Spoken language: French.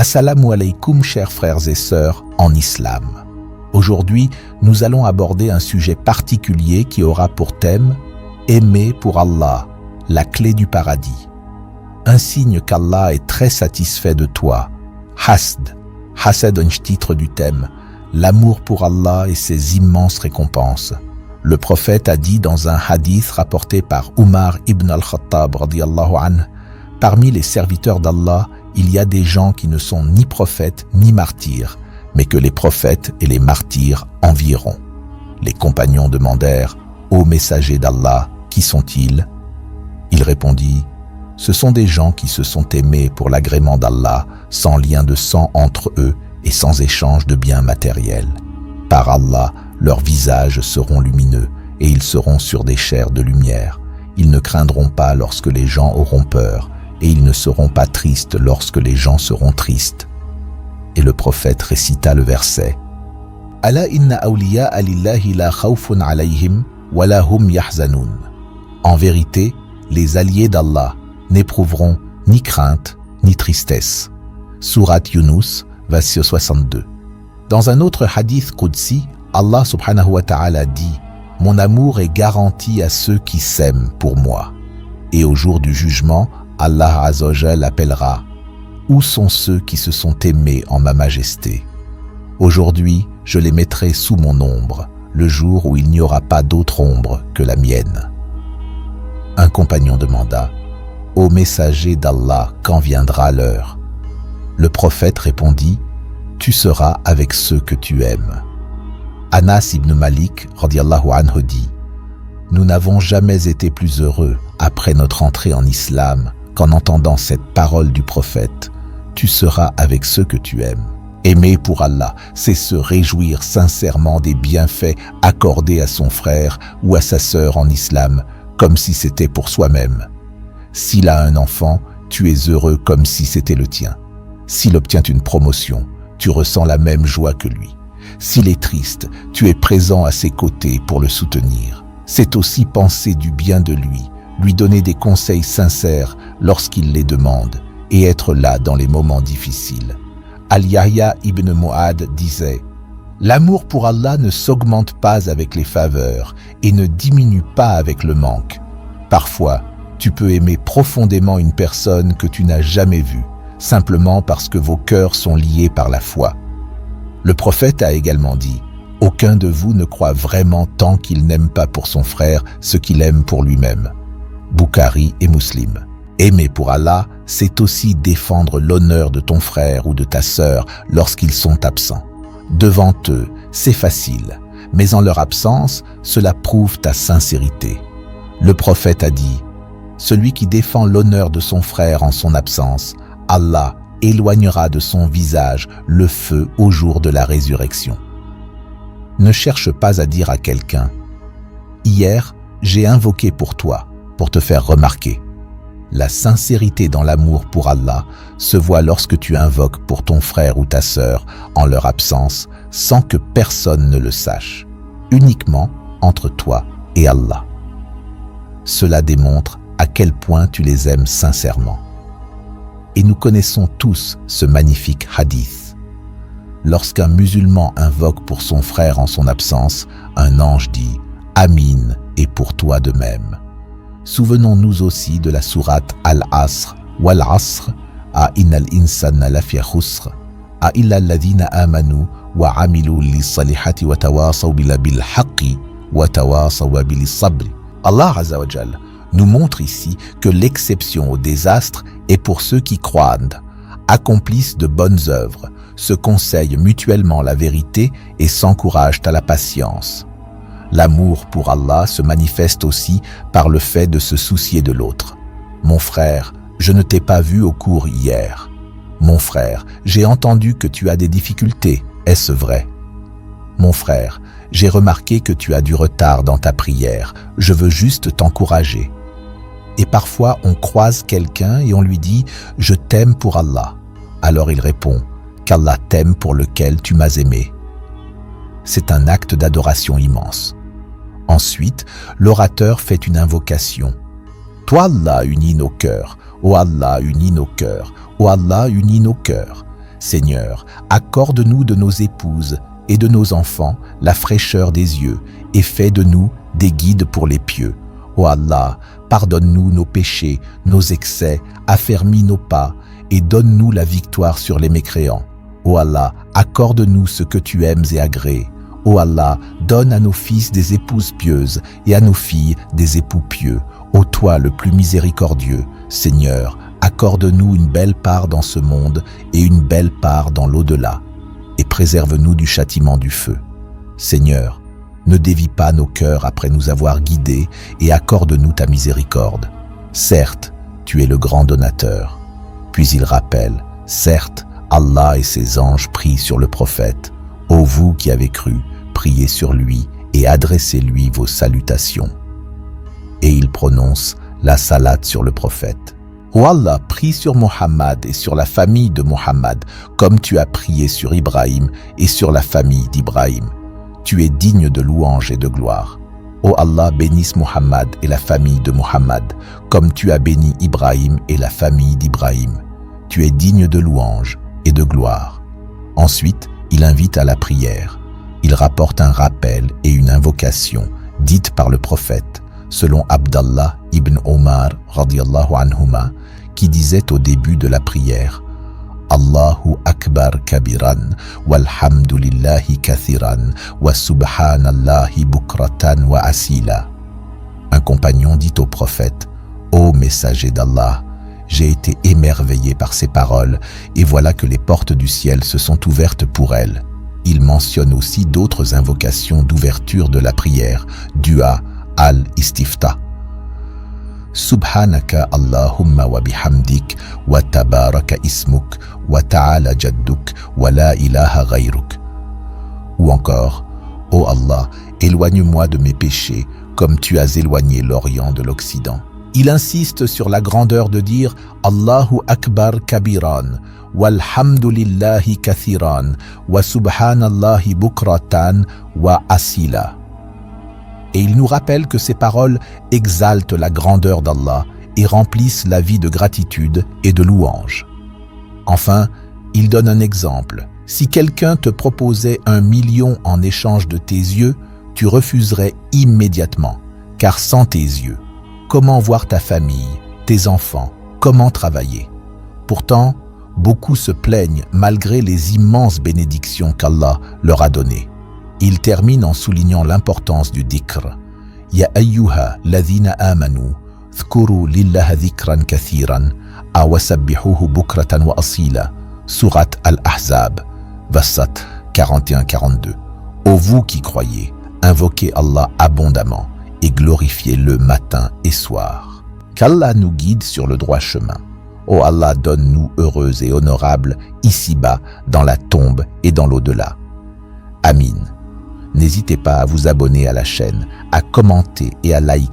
Assalamu alaikum chers frères et sœurs en islam. Aujourd'hui, nous allons aborder un sujet particulier qui aura pour thème « Aimer pour Allah, la clé du paradis ». Un signe qu'Allah est très satisfait de toi. Hasd, Hased un titre du thème, l'amour pour Allah et ses immenses récompenses. Le prophète a dit dans un hadith rapporté par Umar ibn al-Khattab radiyallahu anhu, parmi les serviteurs d'Allah, il y a des gens qui ne sont ni prophètes ni martyrs, mais que les prophètes et les martyrs envieront. Les compagnons demandèrent, ô messager d'Allah, qui sont-ils? Il répondit, ce sont des gens qui se sont aimés pour l'agrément d'Allah, sans lien de sang entre eux et sans échange de biens matériels. Par Allah, leurs visages seront lumineux et ils seront sur des chairs de lumière. Ils ne craindront pas lorsque les gens auront peur et ils ne seront pas tristes lorsque les gens seront tristes. Et le prophète récita le verset « Ala inna awliya lillahi la khawfun alayhim wa la hum yahzanun » En vérité, les alliés d'Allah n'éprouveront ni crainte ni tristesse. Sourate Yunus, verset 62. Dans un autre hadith qudsi, Allah subhanahu wa ta'ala dit « Mon amour est garanti à ceux qui s'aiment pour moi. » Et au jour du jugement, Allah azza wa jal appellera « Où sont ceux qui se sont aimés en ma majesté ?» Aujourd'hui, je les mettrai sous mon ombre, le jour où il n'y aura pas d'autre ombre que la mienne. Un compagnon demanda « Ô messager d'Allah, quand viendra l'heure ?» Le prophète répondit « Tu seras avec ceux que tu aimes. » Anas ibn Malik radiyallahu anhu dit « Nous n'avons jamais été plus heureux après notre entrée en islam qu'en entendant cette parole du prophète « Tu seras avec ceux que tu aimes ». Aimer pour Allah, c'est se réjouir sincèrement des bienfaits accordés à son frère ou à sa sœur en islam, comme si c'était pour soi-même. S'il a un enfant, tu es heureux comme si c'était le tien. S'il obtient une promotion, tu ressens la même joie que lui. S'il est triste, tu es présent à ses côtés pour le soutenir. C'est aussi penser du bien de lui donner des conseils sincères lorsqu'il les demande et être là dans les moments difficiles. Al-Yahya ibn Mu'ad disait « L'amour pour Allah ne s'augmente pas avec les faveurs et ne diminue pas avec le manque. Parfois, tu peux aimer profondément une personne que tu n'as jamais vue, simplement parce que vos cœurs sont liés par la foi. » Le prophète a également dit « Aucun de vous ne croit vraiment tant qu'il n'aime pas pour son frère ce qu'il aime pour lui-même. » Bukhari et Muslim. Aimer pour Allah, c'est aussi défendre l'honneur de ton frère ou de ta sœur lorsqu'ils sont absents. Devant eux, c'est facile, mais en leur absence, cela prouve ta sincérité. Le prophète a dit « Celui qui défend l'honneur de son frère en son absence, Allah éloignera de son visage le feu au jour de la résurrection. » Ne cherche pas à dire à quelqu'un « Hier, j'ai invoqué pour toi » pour te faire remarquer. La sincérité dans l'amour pour Allah se voit lorsque tu invoques pour ton frère ou ta sœur en leur absence sans que personne ne le sache, uniquement entre toi et Allah. Cela démontre à quel point tu les aimes sincèrement. Et nous connaissons tous ce magnifique hadith. Lorsqu'un musulman invoque pour son frère en son absence, un ange dit « Amin et pour toi de même ». Souvenons-nous aussi de la sourate Al-Asr, Wal-Asr, a innal insana lafi khusr, a illa alladhina amanu wa amilu lis-salihati wa tawasaw bil haqqi wa tawasaw bil sabr. Allah Azza wa Jal nous montre ici que l'exception au désastre est pour ceux qui croient, accomplissent de bonnes œuvres, se conseillent mutuellement la vérité et s'encouragent à la patience. L'amour pour Allah se manifeste aussi par le fait de se soucier de l'autre. Mon frère, je ne t'ai pas vu au cours hier. Mon frère, j'ai entendu que tu as des difficultés. Est-ce vrai? Mon frère, j'ai remarqué que tu as du retard dans ta prière. Je veux juste t'encourager. Et parfois, on croise quelqu'un et on lui dit « Je t'aime pour Allah ». Alors il répond « Qu'Allah t'aime pour lequel tu m'as aimé ». C'est un acte d'adoration immense. Ensuite, l'orateur fait une invocation. « Toi Allah unis nos cœurs, ô Allah unis nos cœurs, ô Allah unis nos cœurs ». Seigneur, accorde-nous de nos épouses et de nos enfants la fraîcheur des yeux et fais de nous des guides pour les pieux. Ô Allah, pardonne-nous nos péchés, nos excès, affermis nos pas et donne-nous la victoire sur les mécréants. Ô Allah, accorde-nous ce que tu aimes et agrées. Ô Allah, donne à nos fils des épouses pieuses et à nos filles des époux pieux. Ô toi le plus miséricordieux, Seigneur, accorde-nous une belle part dans ce monde et une belle part dans l'au-delà, et préserve-nous du châtiment du feu. Seigneur, ne dévie pas nos cœurs après nous avoir guidés et accorde-nous ta miséricorde. Certes, tu es le grand donateur. Puis il rappelle, certes, Allah et ses anges prient sur le prophète. Ô vous qui avez cru, priez sur lui et adressez-lui vos salutations. Et il prononce la salate sur le prophète. Ô Allah, prie sur Mohammed et sur la famille de Mohammed, comme tu as prié sur Ibrahim et sur la famille d'Ibrahim. Tu es digne de louange et de gloire. Ô Allah, bénisse Mohammed et la famille de Mohammed, comme tu as béni Ibrahim et la famille d'Ibrahim. Tu es digne de louange et de gloire. Ensuite, il invite à la prière. Il rapporte un rappel et une invocation dite par le prophète, selon Abdallah ibn Omar radiyallahu anhuma, qui disait au début de la prière « Allahu akbar kabiran, walhamdulillahi kathiran, wa subhanallahi bukratan wa asila ». Un compagnon dit au prophète « Ô messager d'Allah, j'ai été émerveillé par ces paroles, et voilà que les portes du ciel se sont ouvertes pour elles. » Il mentionne aussi d'autres invocations d'ouverture de la prière, dua al-istifta. Subhanaka Allahumma wa bihamdik wa tabaraka ismuk wa ta'ala jadduk wa la ilaha ghayruk. Ou encore, ô Allah, éloigne-moi de mes péchés comme tu as éloigné l'Orient de l'Occident. Il insiste sur la grandeur de dire Allahu Akbar kabiran, walhamdulillahi kathiran, wa subhanallahi bukratan wa asila. Et il nous rappelle que ces paroles exaltent la grandeur d'Allah et remplissent la vie de gratitude et de louange. Enfin, il donne un exemple. Si quelqu'un te proposait 1 million en échange de tes yeux, tu refuserais immédiatement, car sans tes yeux, comment voir ta famille, tes enfants, comment travailler? Pourtant, beaucoup se plaignent malgré les immenses bénédictions qu'Allah leur a données. Il termine en soulignant l'importance du dhikr. Ya ayyuha ladhina amanu, dhkuru lillaha dhikran kathiran, awasabbihuhu bukratan wa asila. Surat Al-Ahzab, Versat 41-42. Ô vous qui croyez, invoquez Allah abondamment et glorifiez-le matin et soir. Qu'Allah nous guide sur le droit chemin. Ô Allah, donne-nous heureux et honorables ici-bas, dans la tombe et dans l'au-delà. Amin. N'hésitez pas à vous abonner à la chaîne, à commenter et à liker